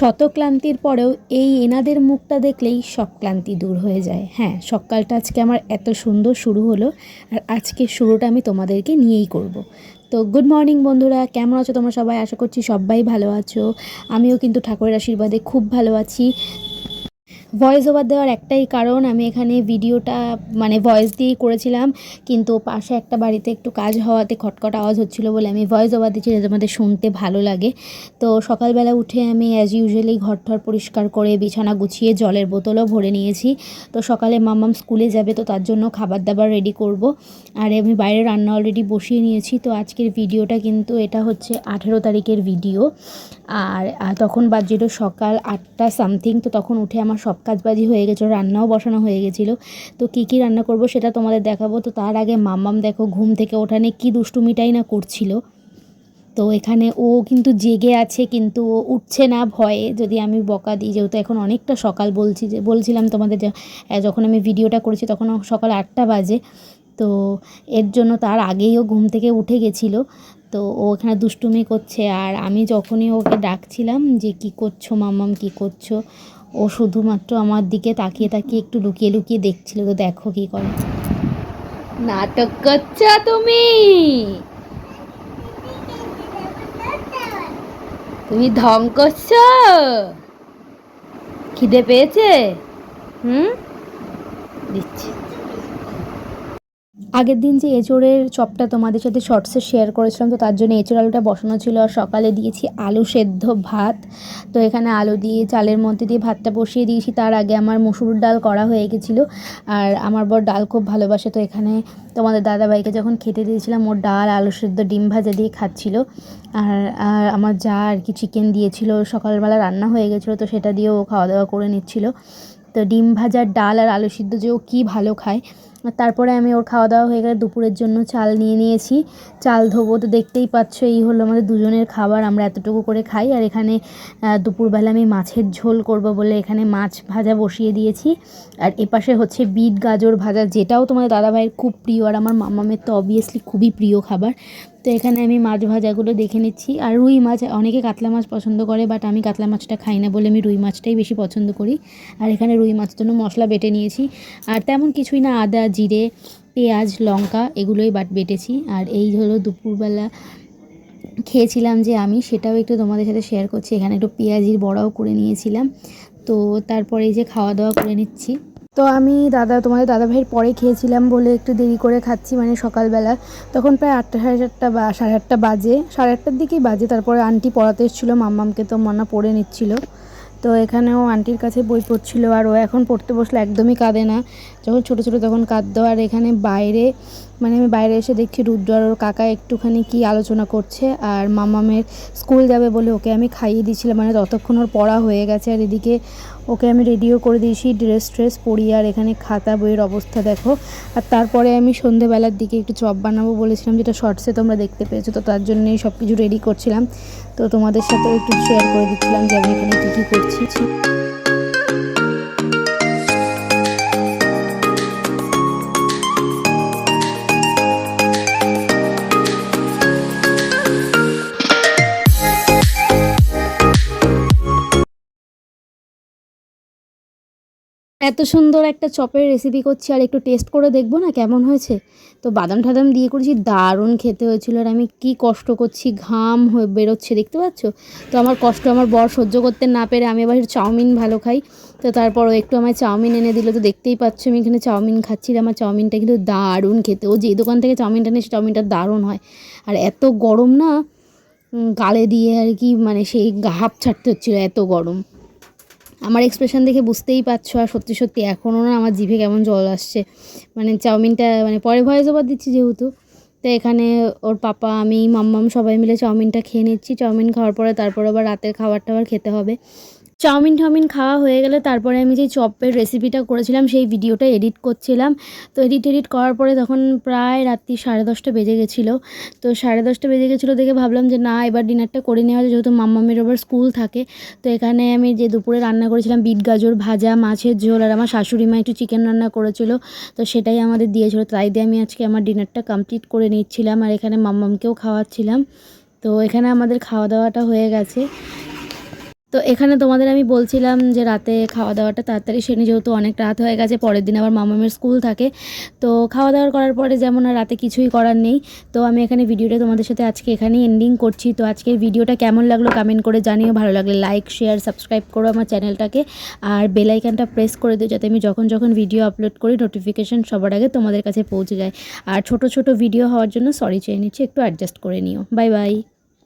শত ক্লান্তির পরেও এই এনাদের মুখটা দেখলেই সব ক্লান্তি দূর হয়ে যায়। হ্যাঁ, সকালটা আজকে আমার এত সুন্দর শুরু হলো, আর আজকের শুরুটা আমি তোমাদেরকে নিয়েই করব। তো গুড মর্নিং বন্ধুরা, কেমন আছো তোমরা সবাই? আশা করছি সবাই ভালো আছো। আমিও কিন্তু ঠাকুরের আশীর্বাদে খুব ভালো আছি। ভয়েস ওভার দেওয়ার একটাই কারণ, আমি এখানে ভিডিওটা ভয়েস দিয়েই করেছিলাম, কিন্তু পাশে একটা বাড়িতে একটু কাজ হওয়াতে খটখট আওয়াজ হচ্ছিলো বলে আমি ভয়েস ওভার দিচ্ছি যাতে তোমাদের শুনতে ভালো লাগে। তো সকালবেলা উঠে আমি অ্যাজ ইউজুয়ালি ঘর পরিষ্কার করে বিছানা গুছিয়ে জলের বোতলও ভরে নিয়েছি। তো সকালে মাম্মাম স্কুলে যাবে, তো তার জন্য খাবার দাবার রেডি করব। আর আমি বাইরে রান্না অলরেডি বসিয়ে নিয়েছি। তো আজকের ভিডিওটা কিন্তু এটা হচ্ছে 18 তারিখের ভিডিও। আর তখন বাজছিল সকাল 8টা সামথিং। তো তখন উঠে আমার সব কাজবাজি হয়ে গেছিলো, রান্নাও বসানো হয়ে গেছিলো। তো কী রান্না করব সেটা তোমাদের দেখাবো। তো তার আগে মাম্মাম দেখো ঘুম থেকে ওঠানে কি দুষ্টুমিটাই না করছিল। তো এখানে ও কিন্তু জেগে আছে, কিন্তু ও উঠছে না ভয়ে, যদি আমি বকা দিই, যেহেতু এখন অনেকটা সকাল বলছিলাম তোমাদের যখন আমি ভিডিওটা করেছি তখন সকাল 8টা বাজে। তো এর জন্য তার আগেই ও ঘুম থেকে উঠে গেছিলো। তো ও এখানে দুষ্টুমি করছে, আর আমি যখনই ওকে ডাকছিলাম যে কী করছো মাম্মাম, কী করছো, ও শুধুমাত্র আমার দিকে তাকিয়ে তাকিয়ে একটু লুকিয়ে লুকিয়ে দেখছিল। তো দেখো কী করে। নাটক করছো তুমি, তুমি ঢং করছো। খিদে পেয়েছে? দিচ্ছি। আগের দিন যে এঁচোড়ের চপটা তোমাদের সাথে শর্টসে শেয়ার করেছিলাম, তো তার জন্য এঁচোড় আলুটা বসানো ছিল। আর সকালে দিয়েছি আলু সেদ্ধ ভাত। তো এখানে আলু দিয়ে চালের মধ্যে দিয়ে ভাতটা বসিয়ে দিয়েছি। তার আগে আমার মসুর ডাল করা হয়ে গেছিলো। আর আমার বর ডাল খুব ভালোবাসে, তো এখানে তোমাদের দাদাভাইকে যখন খেতে দিয়েছিলাম ওর ডাল আলু সেদ্ধ ডিম ভাজা দিয়ে খাচ্ছিল। আর আমার যা আর কি চিকেন দিয়েছিল, সকালবেলা রান্না হয়ে গেছিলো, তো সেটা দিয়েও ও খাওয়া দাওয়া করে নিচ্ছিল। তো ডিম ভাজার ডাল আর আলু সিদ্ধ যে ও কী ভালো খায়। তারপরে আমি ওর খাওয়া দাওয়া হয়ে গেলে দুপুরের জন্য চাল নিয়ে নিয়েছি, চাল ধোবো। তো দেখতেই পাচ্ছ এই হলো আমাদের দুজনের খাবার, আমরা এতটুকু করে খাই। আর এখানে দুপুরবেলা আমি মাছের ঝোল করব বলে এখানে মাছ ভাজা বসিয়ে দিয়েছি। আর এপাশে হচ্ছে বিট গাজর ভাজা, যেটাও তোমাদের দাদাভাইয়ের খুব প্রিয়, আর আমার মামামের তো অবভিয়াসলি খুবই প্রিয় খাবার। তো এখানে আমি মাছ ভাজাগুলো দেখে নিচ্ছি। আর রুই মাছ, অনেকে কাতলা মাছ পছন্দ করে, বাট আমি কাতলা মাছটা খাই না বলে আমি রুই মাছটাই বেশি পছন্দ করি। আর এখানে রুই মাছের জন্য মশলা বেটে নিয়েছি। আর তেমন কিছুই না, আদা জিরে পেঁয়াজ লঙ্কা এগুলোই বেটেছি। আর এই হলো দুপুরবেলা খেয়েছিলাম যে আমি, সেটাও একটু তোমাদের সাথে শেয়ার করছি। এখানে একটু পেঁয়াজির বড়াও করে নিয়েছিলাম। তো তারপরে এই যে খাওয়া দাওয়া করে নিচ্ছি। তো আমি তোমাদের দাদাভাইয়ের পরে খেয়েছিলাম বলে একটু দেরি করে খাচ্ছি, সকালবেলা। তখন প্রায় 8টা সাড়ে 8টা বা সাড়ে 8টা বাজে, সাড়ে 8টার দিকেই বাজে। তারপরে আন্টি পড়াতে এসেছিলো মাম্মামকে, তো মনা পড়ে নিচ্ছিল। তো এখানেও আন্টির কাছে বই পড়ছিল। আর ও এখন পড়তে বসলে একদমই কাঁদে না, যখন ছোটো ছোটো তখন কাঁদতো। আর এখানে বাইরে আমি বাইরে এসে দেখছি রুদ্র আর ওর কাকা একটুখানি কি আলোচনা করছে। আর মামামের স্কুল যাবে বলে ওকে আমি খাইয়ে দিয়েছিলাম, ততক্ষণ ওর পড়া হয়ে গেছে। আর এদিকে ওকে আমি রেডিও করে দিয়েছি, ড্রেস পরিয়ে। আর এখানে খাতা বইয়ের অবস্থা দেখো। আর তারপরে আমি সন্ধেবেলার দিকে একটু চপ বানাবো বলেছিলাম, যেটা শর্টসে তোমরা দেখতে পেয়েছো। তো তার জন্যই সব কিছু রেডি করছিলাম। তো তোমাদের সাথেও একটু শেয়ার করে দিচ্ছিলাম যে আমি এখানে কী করছি। এত সুন্দর একটা চপের রেসিপি করছি, আর একটু টেস্ট করে দেখবো না কেমন হয়েছে। তো বাদাম টাদাম দিয়ে করেছি, দারুণ খেতে হয়েছিল। আর আমি কি কষ্ট করছি, ঘাম হয়ে বেরোচ্ছে দেখতে পাচ্ছ। তো আমার কষ্ট আমার বর সহ্য করতে না পেরে, আমি আবার চাউমিন ভালো খাই, তো তারপরও একটু আমায় চাউমিন এনে দিল। তো দেখতেই পাচ্ছ আমি এখানে চাউমিন খাচ্ছি। আমার চাউমিনটা কিন্তু দারুণ খেতে, ও যেই দোকান থেকে চাউমিনটা নেয় চাউমিনটা দারুণ হয়। আর এত গরম না, গালে দিয়ে আর কি সেই হাঁপ ছাড়তে হচ্ছিলো, এত গরম। আমার এক্সপ্রেশন দেখে বুঝতেই পারছো। আর সত্যি সত্যি এখনও না আমার জিভে কেমন জল আসছে। চাউমিনটা পরে ভয়েস ওভার দিচ্ছি যেহেতু। তো এখানে ওর পাপা আমি মাম্মাম সবাই মিলে চাউমিনটা খেয়ে নিচ্ছি। চাউমিন খাওয়ার পরে তারপর আবার রাতের খাবার টাবার খেতে হবে। চাউমিন খাওয়া হয়ে গেলে তারপরে আমি যে চপের রেসিপিটা করেছিলাম সেই ভিডিওটা এডিট করছিলাম। তো এডিট করার পরে তখন প্রায় রাত্রি 10:30 বেজে গেছিলো। তো 10:30 বেজে গেছিলো দেখে ভাবলাম যে না, এবার ডিনারটা করে নেওয়া যায়, যেহেতু মাম্মামের আবার স্কুল থাকে। তো এখানে আমি যে দুপুরে রান্না করেছিলাম বিট গাজর ভাজা, মাছের ঝোল, আর আমার শাশুড়ি মা একটু চিকেন রান্না করেছিল, তো সেটাই আমাদের দিয়েছিলো। তাই দিয়ে আমি আজকে আমার ডিনারটা কমপ্লিট করে নিচ্ছিলাম। আর এখানে মাম্মামকেও খাওয়াচ্ছিলাম। তো এখানে আমাদের খাওয়া দাওয়াটা হয়ে গেছে। তো এখানে তোমাদের আমি বলছিলাম যে রাতে খাওয়া দাওয়াটা তাড়াতাড়ি সেরে নিই, যেহেতু অনেক রাত হয়ে গেছে, পরের দিন আবার মামামের স্কুল থাকে। তো খাওয়া দাওয়া করার পরে যেমন আর রাতে কিছুই করার নেই। তো আমি এখানে ভিডিওটা তোমাদের সাথে আজকে এখানেই এন্ডিং করছি। তো আজকের ভিডিওটা কেমন লাগলো কমেন্ট করে জানিও, ভালো লাগলে লাইক শেয়ার সাবস্ক্রাইব করো আমার চ্যানেলটাকে, আর বেল আইকনটা প্রেস করে দিও যাতে আমি যখন যখন ভিডিও আপলোড করি নোটিফিকেশান সবার আগে তোমাদের কাছে পৌঁছে যায়। আর ছোট ছোট ভিডিও হওয়ার জন্য সরি চেয়ে নিচ্ছি, একটু অ্যাডজাস্ট করে নিও। Bye bye.